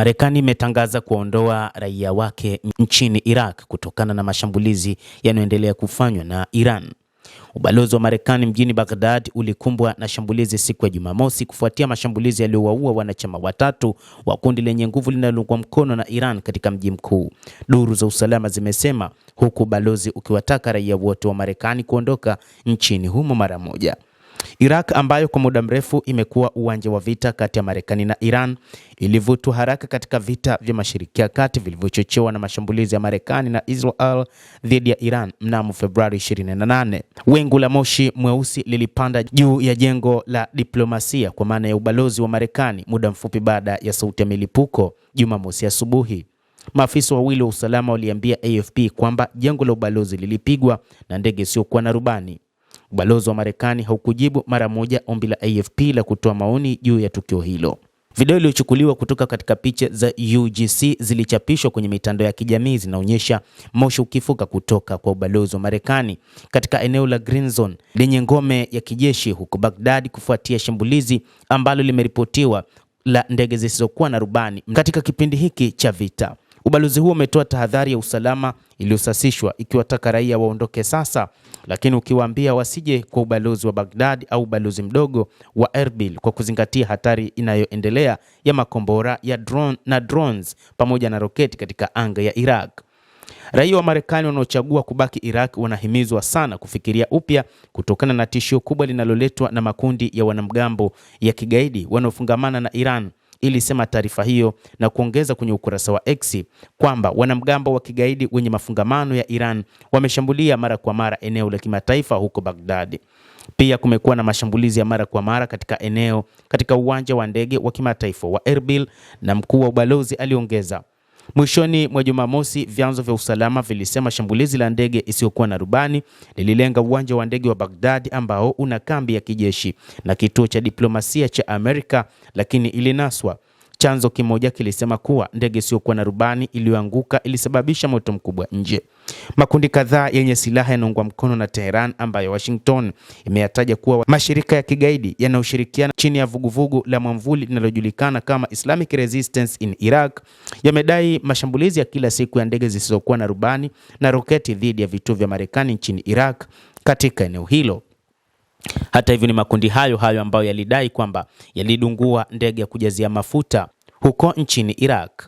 Marekani imetangaza kuondoa raia wake nchini Iraq kutokana na mashambulizi yanayoendelea kufanywa na Iran. Ubalozi wa Marekani mjini Baghdad ulikumbwa na shambulizi siku ya Jumamosi kufuatia mashambulizi yaliyowaua wanachama watatu wa kundi lenye nguvu linaloungwa mkono na Iran katika mji mkuu, duru za usalama zimesema, huku balozi ukiwataka raia wote wa Marekani kuondoka nchini humo mara moja. Iraq ambayo kwa muda mrefu imekuwa uwanja wa vita kati ya Marekani na Iran ilivutwa haraka katika vita vya Mashariki ya Kati vilivyochochewa na mashambulizi ya Marekani na Israel dhidi ya Iran mnamo Februari 28. Wingu la moshi mweusi lilipanda juu ya jengo la diplomasia kwa maana ya ubalozi wa Marekani muda mfupi baada ya sauti ya milipuko Jumamosi asubuhi. Maafisa wawili wa usalama waliambia AFP kwamba jengo la ubalozi lilipigwa na ndege isiyokuwa na rubani. Ubalozi wa Marekani haukujibu mara moja ombi la AFP la kutoa maoni juu ya tukio hilo. Video iliyochukuliwa kutoka katika picha za UGC zilichapishwa kwenye mitandao ya kijamii zinaonyesha moshi ukifuka kutoka kwa ubalozi wa Marekani katika eneo la Green Zone lenye ngome ya kijeshi huko Baghdad kufuatia shambulizi ambalo limeripotiwa la ndege zisizokuwa na rubani katika kipindi hiki cha vita. Ubalozi huo umetoa tahadhari ya usalama iliyosasishwa ikiwataka raia waondoke sasa, lakini ukiwaambia wasije kwa ubalozi wa Baghdad au ubalozi mdogo wa Erbil kwa kuzingatia hatari inayoendelea ya makombora ya drones pamoja na roketi katika anga ya Iraq. Raia wa Marekani wanaochagua kubaki Iraq wanahimizwa sana kufikiria upya kutokana na tishio kubwa linaloletwa na makundi ya wanamgambo ya kigaidi wanaofungamana na Iran, ilisema taarifa hiyo, na kuongeza kwenye ukurasa wa X kwamba wanamgambo wa kigaidi wenye mafungamano ya Iran wameshambulia mara kwa mara eneo la kimataifa huko Baghdad. Pia kumekuwa na mashambulizi ya mara kwa mara katika uwanja wa ndege wa kimataifa wa Erbil, na mkuu wa ubalozi aliongeza. Mwishoni mwa Jumamosi, vyanzo vya usalama vilisema shambulizi la ndege isiyokuwa na rubani lililenga uwanja wa ndege wa Baghdad ambao una kambi ya kijeshi na kituo cha diplomasia cha Amerika, lakini ilinaswa. Chanzo kimoja kilisema kuwa ndege isiyokuwa na rubani iliyoanguka ilisababisha moto mkubwa nje. Makundi kadhaa yenye silaha yanaungwa mkono na Tehran, ambayo Washington imeyataja kuwa mashirika ya kigaidi yanayoshirikiana chini ya vuguvugu la mwamvuli linalojulikana kama Islamic Resistance in Iraq, yamedai mashambulizi ya kila siku ya ndege zisizokuwa na rubani na roketi dhidi ya vituo vya Marekani nchini Iraq katika eneo hilo. Hata hivyo, ni makundi hayo ambayo yalidai kwamba yalidungua ndege ya kujazia mafuta huko nchini Iraq.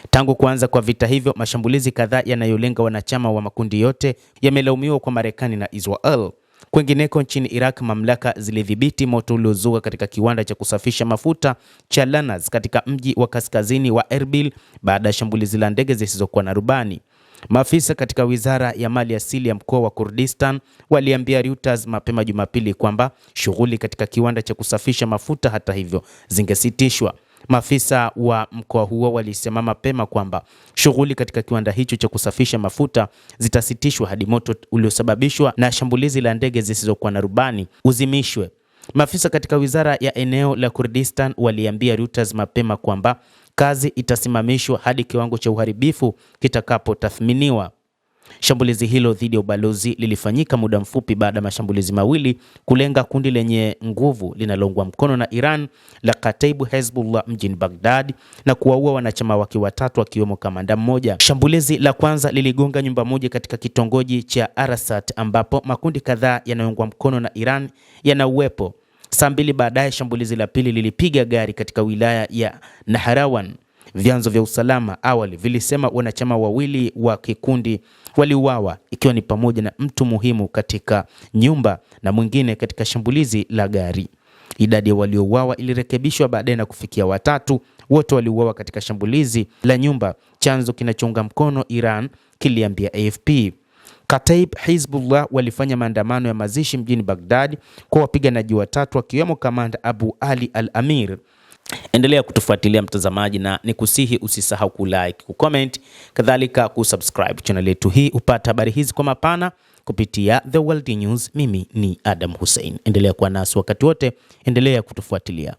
Tangu kuanza kwa vita hivyo, mashambulizi kadhaa yanayolenga wanachama wa makundi yote yamelaumiwa kwa Marekani na Israel. Kwingineko nchini Iraq, mamlaka zilidhibiti moto uliozuka katika kiwanda cha kusafisha mafuta cha Lanas katika mji wa kaskazini wa Erbil baada ya shambulizi la ndege zisizokuwa na rubani. Maafisa katika wizara ya mali asili ya mkoa wa Kurdistan waliambia Reuters mapema Jumapili kwamba shughuli katika kiwanda cha kusafisha mafuta hata hivyo zingesitishwa. Maafisa wa mkoa huo walisema mapema kwamba shughuli katika kiwanda hicho cha kusafisha mafuta zitasitishwa hadi moto uliosababishwa na shambulizi la ndege zisizokuwa na rubani uzimishwe. Maafisa katika wizara ya eneo la Kurdistan waliambia Reuters mapema kwamba kazi itasimamishwa hadi kiwango cha uharibifu kitakapotathminiwa. Shambulizi hilo dhidi ya ubalozi lilifanyika muda mfupi baada ya mashambulizi mawili kulenga kundi lenye nguvu linaloungwa mkono na Iran la Kataib Hezbollah mjini Baghdad na kuwaua wanachama wake watatu akiwemo kamanda mmoja. Shambulizi la kwanza liligonga nyumba moja katika kitongoji cha Arasat ambapo makundi kadhaa yanayoungwa mkono na Iran yana uwepo. Saa mbili baadaye, shambulizi la pili lilipiga gari katika wilaya ya Naharawan. Vyanzo vya usalama awali vilisema wanachama wawili wa kikundi waliuawa, ikiwa ni pamoja na mtu muhimu katika nyumba na mwingine katika shambulizi la gari. Idadi ya waliouawa ilirekebishwa baadaye na kufikia watatu. Wote waliuawa katika shambulizi la nyumba, chanzo kinachounga mkono Iran kiliambia AFP. Kataib Hezbollah walifanya maandamano ya mazishi mjini Baghdad kwa wapiganaji watatu akiwemo kamanda Abu Ali al-Amir. Endelea kutufuatilia mtazamaji, na nikusihi usisahau kulike, kucomment, kadhalika kusubscribe channel yetu hii upate habari hizi kwa mapana kupitia The World News. Mimi ni Adam Hussein. Endelea kuwa nasi wakati wote, endelea kutufuatilia.